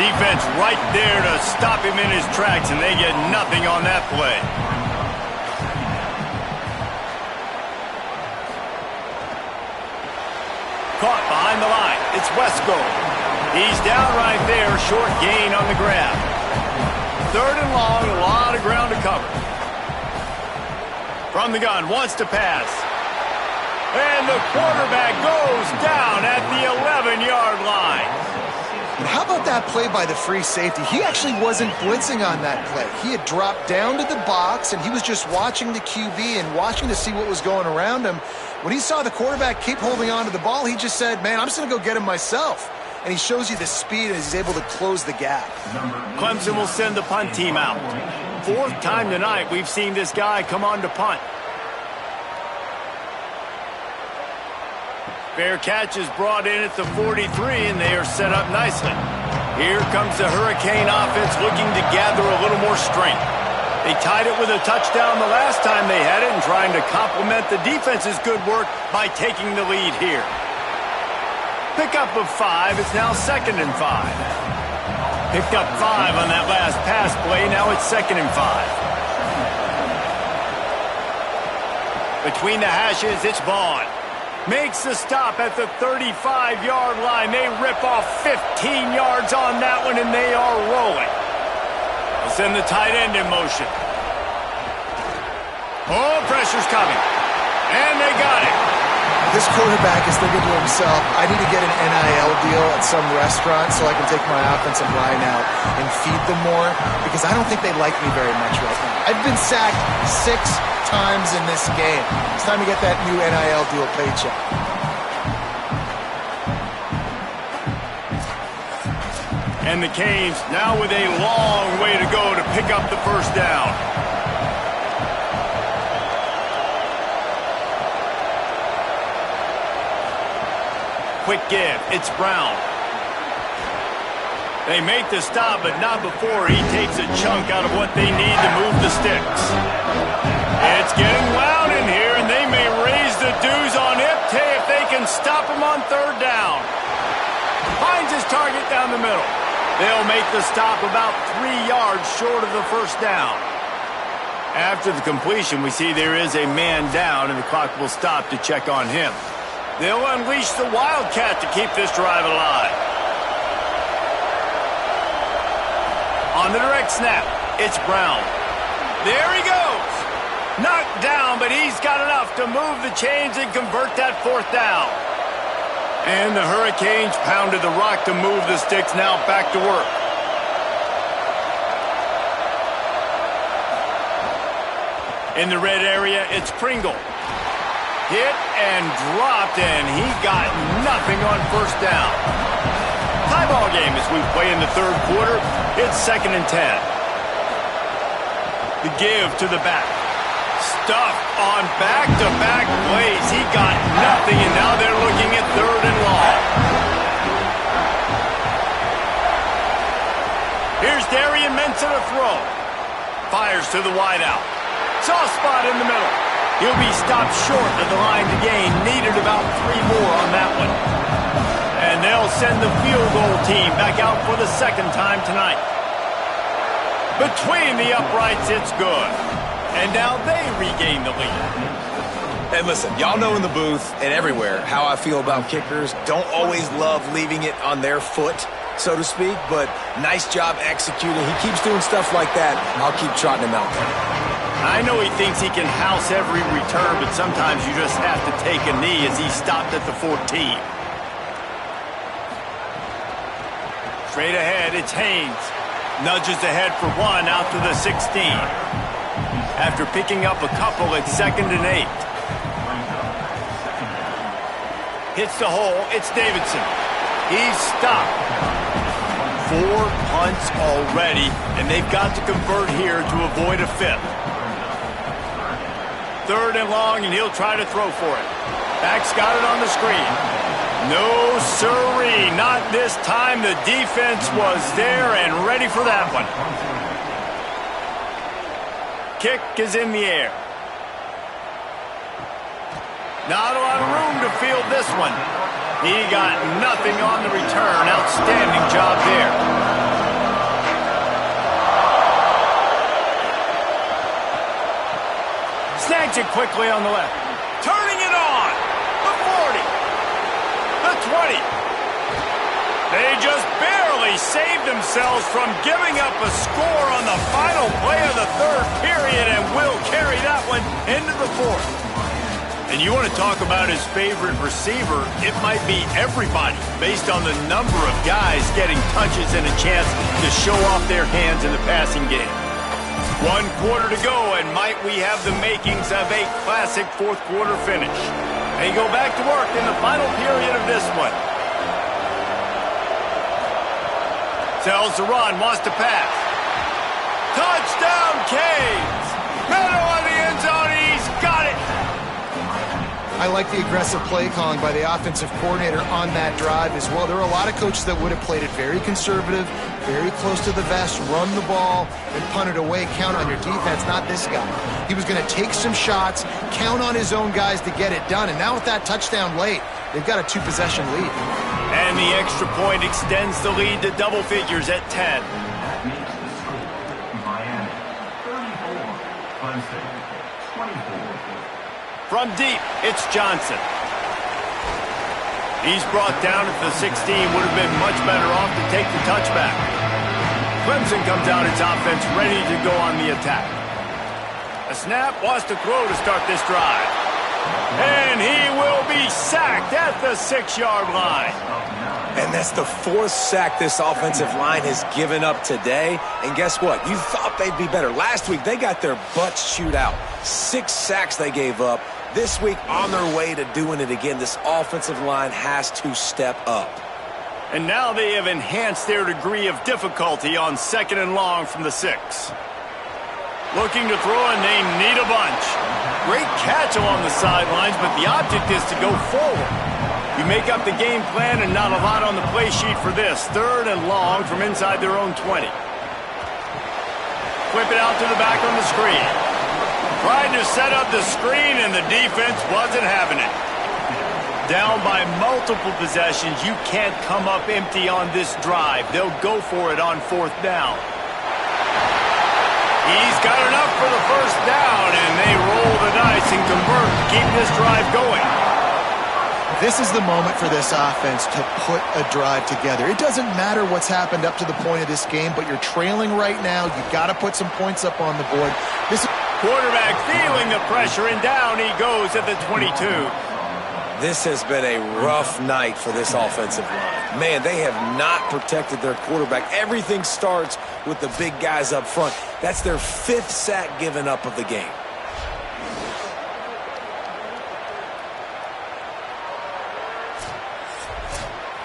Defense right there to stop him in his tracks, and they get nothing on that play. Caught behind the line. It's Wesco. He's down right there, short gain on the grab. 3rd and long, a lot of ground to cover. From the gun, wants to pass. And the quarterback goes down at the 11-yard line. How about that play by the free safety? He actually wasn't blitzing on that play. He had dropped down to the box, and he was just watching the QB and watching to see what was going around him. When he saw the quarterback keep holding on to the ball, he just said, man, I'm just going to go get him myself. And he shows you the speed, and he's able to close the gap. Clemson will send the punt team out. 4th time tonight we've seen this guy come on to punt. Fair catch is brought in at the 43, and they are set up nicely. Here comes the Hurricane offense looking to gather a little more strength. They tied it with a touchdown the last time they had it and trying to complement the defense's good work by taking the lead here. Pickup of 5. It's now 2nd and 5. Picked up 5 on that last pass play. Now it's 2nd and 5. Between the hashes, it's Vaughn. Makes the stop at the 35-yard line. They rip off 15 yards on that one, and they are rolling. They'll send the tight end in motion. Oh, pressure's coming. And they got it. This quarterback is thinking to himself, I need to get an NIL deal at some restaurant so I can take my offensive line out and feed them more, because I don't think they like me very much right now. I've been sacked 6 times in this game. It's time to get that new NIL deal paycheck. And the Canes now with a long way to go to pick up the first down. Quick give. It's Brown. They make the stop, but not before he takes a chunk out of what they need to move the sticks. It's getting loud in here, and they may raise the dues on Ipte if they can stop him on 3rd down. Finds his target down the middle. They'll make the stop about 3 yards short of the first down. After the completion, we see there is a man down, and the clock will stop to check on him. They'll unleash the Wildcat to keep this drive alive. On the direct snap, it's Brown. There he goes. Knocked down, but he's got enough to move the chains and convert that 4th down. And the Hurricanes pounded the rock to move the sticks, now back to work. In the red area, it's Pringle. Hit and dropped, and he got nothing on 1st down. Tie ball game as we play in the 3rd quarter. It's 2nd and 10. The give to the back. Stuffed on back-to-back plays. He got nothing, and now they're looking at 3rd and long. Here's Darian Mensah to throw. Fires to the wideout. Soft spot in the middle. He'll be stopped short of the line to gain. Needed about 3 more on that one. And they'll send the field goal team back out for the 2nd time tonight. Between the uprights, it's good. And now they regain the lead. And listen, y'all know in the booth and everywhere how I feel about kickers. Don't always love leaving it on their foot, so to speak, but nice job executing. He keeps doing stuff like that. I'll keep trotting him out there. I know he thinks he can house every return, but sometimes you just have to take a knee as he stopped at the 14. Straight ahead, it's Haynes. Nudges ahead for 1 out to the 16. After picking up a couple, it's 2nd and 8. Hits the hole, it's Davidson. He's stopped. 4 punts already, and they've got to convert here to avoid a 5th. 3rd and long, and he'll try to throw for it. Back's got it on the screen. No siree, not this time. The defense was there and ready for that one. Kick is in the air. Not a lot of room to field this one. He got nothing on the return. Outstanding job there. Snags it quickly on the left. Turning it on. The 40. The 20. They just barely saved themselves from giving up a score on the final play of the 3rd period, and will carry that one into the 4th. And you want to talk about his favorite receiver, it might be everybody based on the number of guys getting touches and a chance to show off their hands in the passing game. 1 quarter to go, and might we have the makings of a classic 4th quarter finish. They go back to work in the final period of this one. Tells to run, wants to pass. Touchdown, Canes! Meadow on the end zone, he's got it! I like the aggressive play calling by the offensive coordinator on that drive as well. There are a lot of coaches that would have played it very conservative, very close to the vest, run the ball, and punt it away. Count on your defense, not this guy. He was going to take some shots, count on his own guys to get it done. And now with that touchdown late, they've got a 2-possession lead. And the extra point extends the lead to double figures at 10. From deep, it's Johnson. He's brought down at the 16. Would have been much better off to take the touchback. Clemson comes out its offense ready to go on the attack. A snap, wants to throw to start this drive. And he will be sacked at the 6-yard line. And that's the 4th sack this offensive line has given up today. And guess what? You thought they'd be better. Last week, they got their butts chewed out. 6 sacks they gave up. This week, on their way to doing it again, this offensive line has to step up. And now they have enhanced their degree of difficulty on 2nd and long from the 6. Looking to throw, and they need a bunch. Great catch along the sidelines, but the object is to go forward. You make up the game plan and not a lot on the play sheet for this. 3rd and long from inside their own 20. Whip it out to the back on the screen. Tried to set up the screen, and the defense wasn't having it. Down by multiple possessions, you can't come up empty on this drive. They'll go for it on 4th down. He's got enough for the 1st down, and they roll the dice and convert to keep this drive going. This is the moment for this offense to put a drive together. It doesn't matter what's happened up to the point of this game, but you're trailing right now. You've got to put some points up on the board. This quarterback feeling the pressure, and down he goes at the 22. This has been a rough night for this offensive line. Man, they have not protected their quarterback. Everything starts with the big guys up front. That's their 5th sack given up of the game.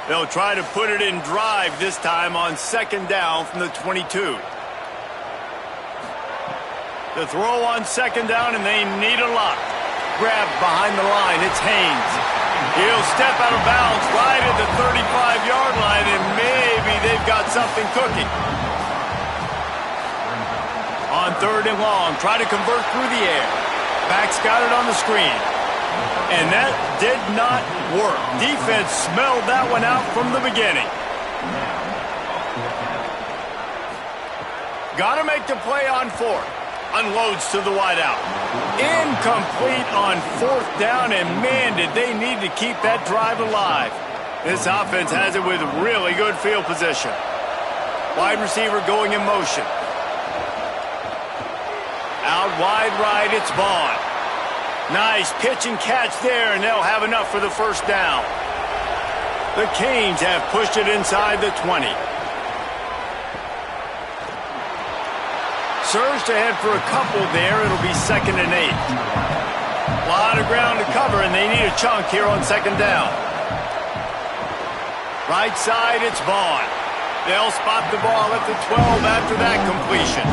They'll try to put it in drive this time on 2nd down from the 22. The throw on 2nd down, and they need a lot. Grab behind the line, it's Haynes. He'll step out of bounds right at the 35-yard line, and maybe they've got something cooking. On 3rd and long, try to convert through the air. Back's got it on the screen. And that did not work. Defense smelled that one out from the beginning. Got to make the play on 4th. Unloads to the wideout. Incomplete on 4th down, and man, did they need to keep that drive alive. This offense has it with really good field position. Wide receiver going in motion. Out wide right, it's Vaughn. Nice pitch and catch there, and they'll have enough for the 1st down. The Canes have pushed it inside the 20. Surged ahead for a couple there. It'll be 2nd and 8. A lot of ground to cover, and they need a chunk here on 2nd down. Right side, it's Vaughn. They'll spot the ball at the 12 after that completion.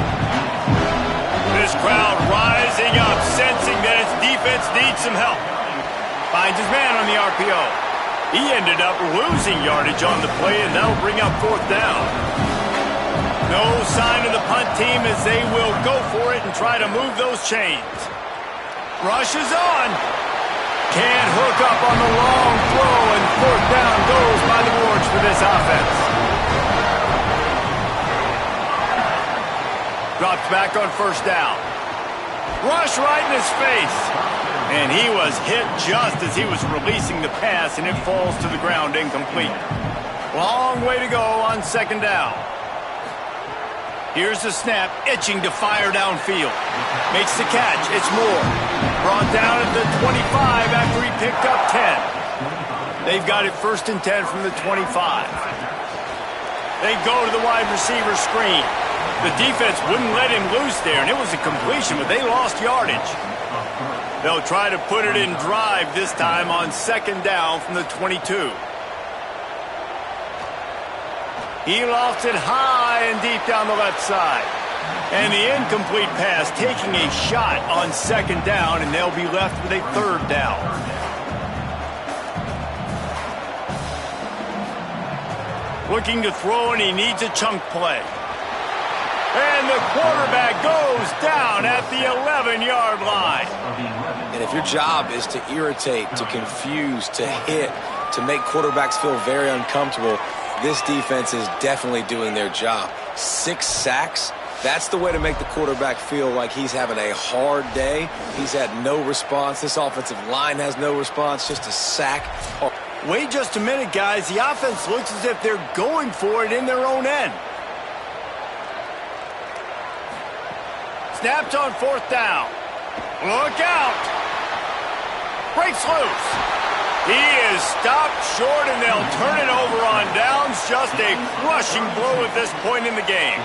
This crowd rising up, sensing that its defense needs some help. Finds his man on the RPO. He ended up losing yardage on the play, and that'll bring up 4th down. No sign of the punt team as they will go for it and try to move those chains. Rush is on. Can't hook up on the long throw, and 4th down goes by the boards for this offense. Drops back on 1st down. Rush right in his face. And he was hit just as he was releasing the pass, and it falls to the ground incomplete. Long way to go on 2nd down. Here's the snap, itching to fire downfield. Makes the catch, it's Moore. Brought down at the 25 after he picked up 10. They've got it 1st and 10 from the 25. They go to the wide receiver screen. The defense wouldn't let him loose there, and it was a completion, but they lost yardage. They'll try to put it in drive this time on 2nd down from the 22. He lofts it high and deep down the left side. And the incomplete pass taking a shot on 2nd down, and they'll be left with a 3rd down. Looking to throw, and he needs a chunk play. And the quarterback goes down at the 11-yard line. And if your job is to irritate, to confuse, to hit, to make quarterbacks feel very uncomfortable, this defense is definitely doing their job. 6 sacks. That's the way to make the quarterback feel like he's having a hard day. He's had no response. This offensive line has no response, just a sack. Wait just a minute, guys. The offense looks as if they're going for it in their own end. Snapped on 4th down. Look out. Breaks loose. He is stopped short, and they'll turn it over on downs. Just a crushing blow at this point in the game.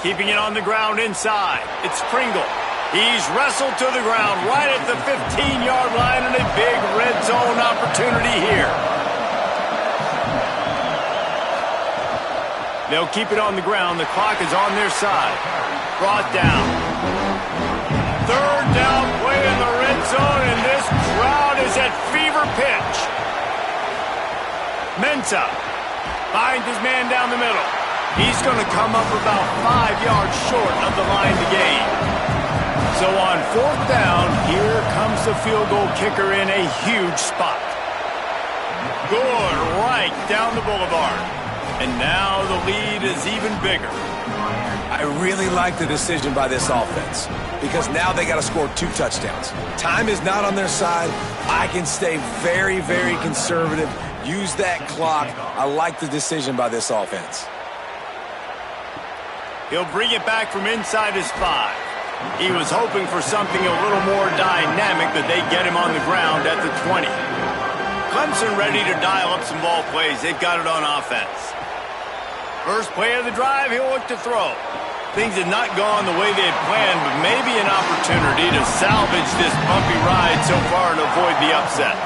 Keeping it on the ground inside. It's Pringle. He's wrestled to the ground right at the 15-yard line, and a big red zone opportunity here. They'll keep it on the ground. The clock is on their side. Brought down. 3rd down play in the red zone, and this crowd is at fever pitch. Mensah finds his man down the middle. He's going to come up about 5 yards short of the line to gain. So on 4th down, here comes the field goal kicker in a huge spot. Good right down the boulevard. And now the lead is even bigger. I really like the decision by this offense because now they got to score 2 touchdowns. Time is not on their side. I can stay very, very conservative. Use that clock. I like the decision by this offense. He'll bring it back from inside his 5. He was hoping for something a little more dynamic, but they get him on the ground at the 20. Clemson ready to dial up some ball plays. They've got it on offense. First play of the drive, he'll look to throw. Things have not gone the way they had planned, but maybe an opportunity to salvage this bumpy ride so far and avoid the upset.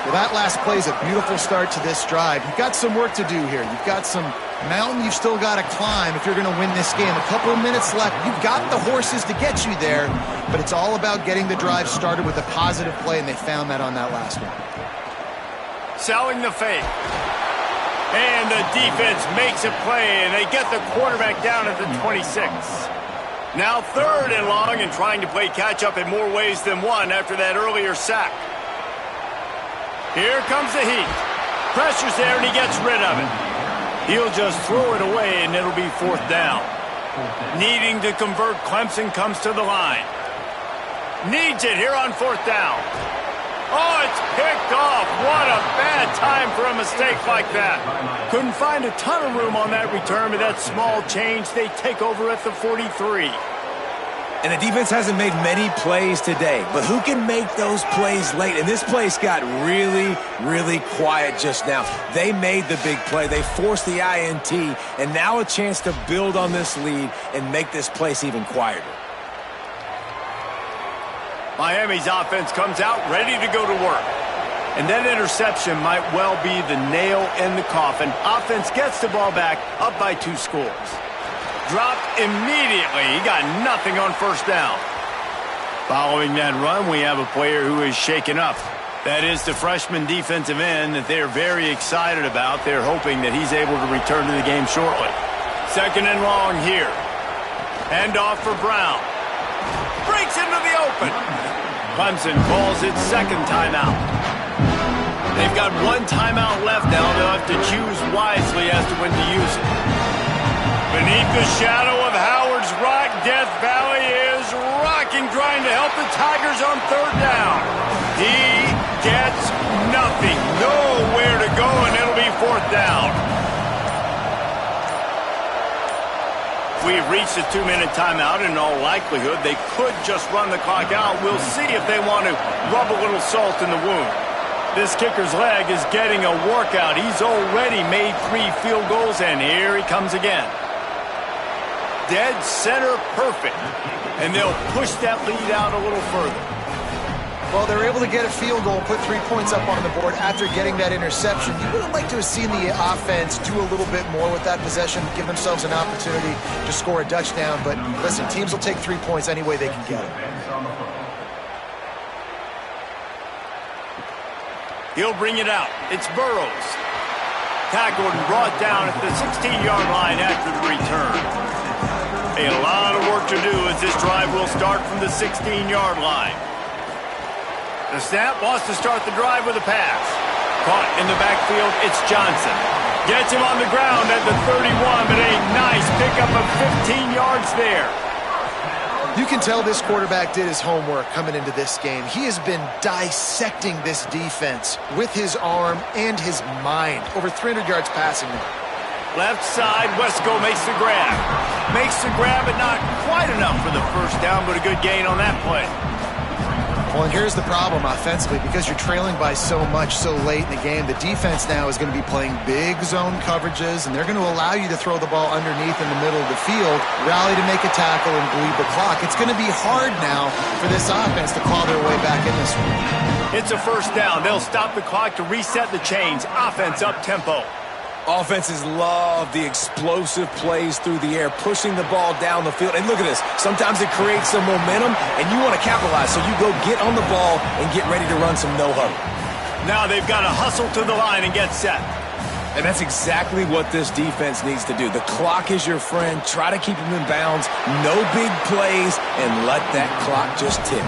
Well, that last play is a beautiful start to this drive. You've got some work to do here. You've got some mountain you've still got to climb if you're going to win this game. A couple of minutes left. You've got the horses to get you there, but it's all about getting the drive started with a positive play, and they found that on that last one. Selling the fake. And the defense makes a play, and they get the quarterback down at the 26. Now 3rd and long, and trying to play catch-up in more ways than one after that earlier sack. Here comes the heat. Pressure's there, and he gets rid of it. He'll just throw it away, and it'll be 4th down. Needing to convert, Clemson comes to the line. Needs it here on 4th down. Oh, it's picked off. What a bad time for a mistake like that. Couldn't find a ton of room on that return, but that small change, they take over at the 43. And the defense hasn't made many plays today, but who can make those plays late? And this place got really, really quiet just now. They made the big play. They forced the INT, and now a chance to build on this lead and make this place even quieter. Miami's offense comes out ready to go to work. And that interception might well be the nail in the coffin. Offense gets the ball back, up by 2 scores. Dropped immediately. He got nothing on 1st down. Following that run, we have a player who is shaken up. That is the freshman defensive end that they're very excited about. They're hoping that he's able to return to the game shortly. 2nd and long here. Handoff for Brown. Breaks into the open. Clemson calls its 2nd timeout. They've got 1 timeout left now. They'll have to choose wisely as to when to use it. Beneath the shadow of Howard's Rock, Death Valley is rocking, trying to help the Tigers on 3rd down. He gets nothing. Nowhere to go, and it'll be 4th down. We've reached a 2-minute timeout, and in all likelihood, they could just run the clock out. We'll see if they want to rub a little salt in the wound. This kicker's leg is getting a workout. He's already made 3 field goals, and here he comes again. Dead center perfect. And they'll push that lead out a little further. Well, they're able to get a field goal, put 3 points up on the board after getting that interception. You would have liked to have seen the offense do a little bit more with that possession, give themselves an opportunity to score a touchdown. But listen, teams will take 3 points any way they can get it. He'll bring it out. It's Burrows. Tackled and brought down at the 16-yard line after the return. A lot of work to do as this drive will start from the 16-yard line. The snap wants to start the drive with a pass. Caught in the backfield, it's Johnson. Gets him on the ground at the 31, but a nice pickup of 15 yards there. You can tell this quarterback did his homework coming into this game. He has been dissecting this defense with his arm and his mind. Over 300 yards passing now. Left side, Wesco makes the grab. Makes the grab, but not quite enough for the first down, but a good gain on that play. Well, and here's the problem offensively. Because you're trailing by so much so late in the game, the defense now is going to be playing big zone coverages, and they're going to allow you to throw the ball underneath in the middle of the field, rally to make a tackle, and bleed the clock. It's going to be hard now for this offense to claw their way back in this one. It's a first down. They'll stop the clock to reset the chains. Offense up-tempo. Offenses love the explosive plays through the air, pushing the ball down the field. And look at this. Sometimes it creates some momentum, and you want to capitalize. So you go get on the ball and get ready to run some no-huddle. Now they've got to hustle to the line and get set. And that's exactly what this defense needs to do. The clock is your friend. Try to keep them in bounds. No big plays, and let that clock just tick.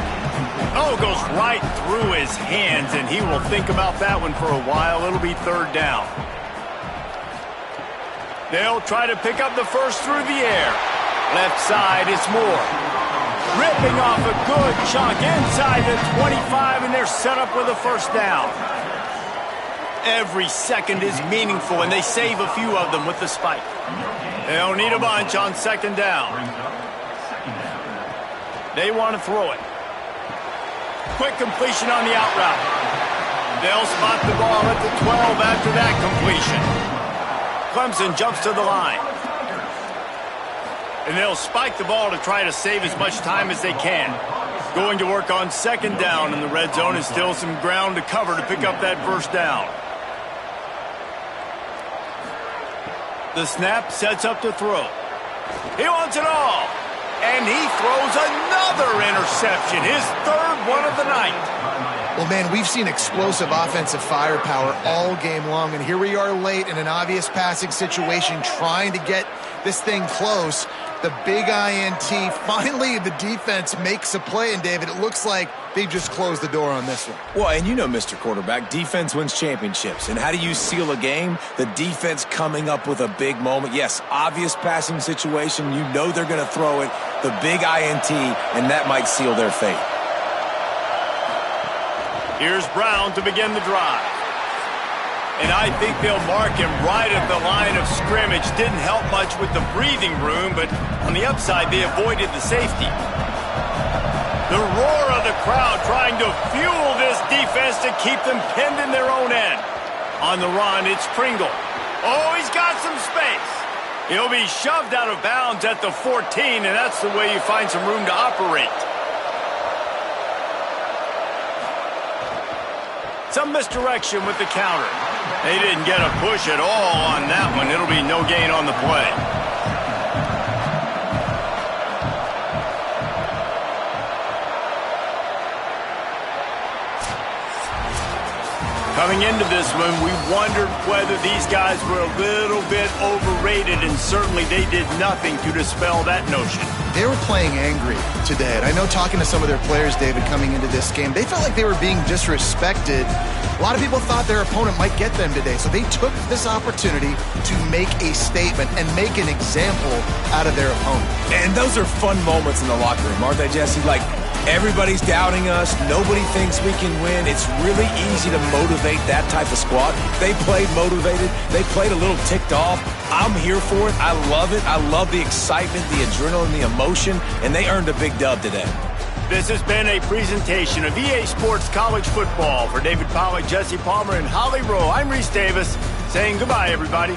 Oh, goes right through his hands, and he will think about that one for a while. It'll be third down. They'll try to pick up the first through the air. Left side, it's Moore. Ripping off a good chunk inside the 25, and they're set up with a first down. Every second is meaningful, and they save a few of them with the spike. They'll need a bunch on second down. They want to throw it. Quick completion on the out route. They'll spot the ball at the 12 after that completion. Clemson jumps to the line. And they'll spike the ball to try to save as much time as they can. Going to work on second down in the red zone, and still some ground to cover to pick up that first down. The snap sets up to throw. He wants it all. And he throws another interception, his third one of the night. Well, man, we've seen explosive offensive firepower all game long, and here we are late in an obvious passing situation trying to get this thing close. The big INT, finally the defense makes a play, and David, it looks like they've just closed the door on this one. Well, and you know, Mr. Quarterback, defense wins championships. And how do you seal a game? The defense coming up with a big moment. Yes, obvious passing situation. You know they're going to throw it. The big INT, and that might seal their fate. Here's Brown to begin the drive. And I think they'll mark him right at the line of scrimmage. Didn't help much with the breathing room, but on the upside, they avoided the safety. The roar of the crowd trying to fuel this defense to keep them pinned in their own end. On the run, it's Pringle. Oh, he's got some space. He'll be shoved out of bounds at the 14, and that's the way you find some room to operate. Some misdirection with the counter. They didn't get a push at all on that one. It'll be no gain on the play. Coming into this one, we wondered whether these guys were a little bit overrated, and certainly they did nothing to dispel that notion. They were playing angry today, and I know talking to some of their players, David, coming into this game, they felt like they were being disrespected. A lot of people thought their opponent might get them today, so they took this opportunity to make a statement and make an example out of their opponent. And those are fun moments in the locker room, aren't they, Jesse? Like, everybody's doubting us. Nobody thinks we can win. It's really easy to motivate that type of squad. They played motivated. They played a little ticked off. I'm here for it. I love it. I love the excitement, the adrenaline, the emotion, and they earned a big dub today. This has been a presentation of EA Sports College Football. For David Pollack, Jesse Palmer, and Holly Rowe, I'm Reese Davis saying goodbye, everybody.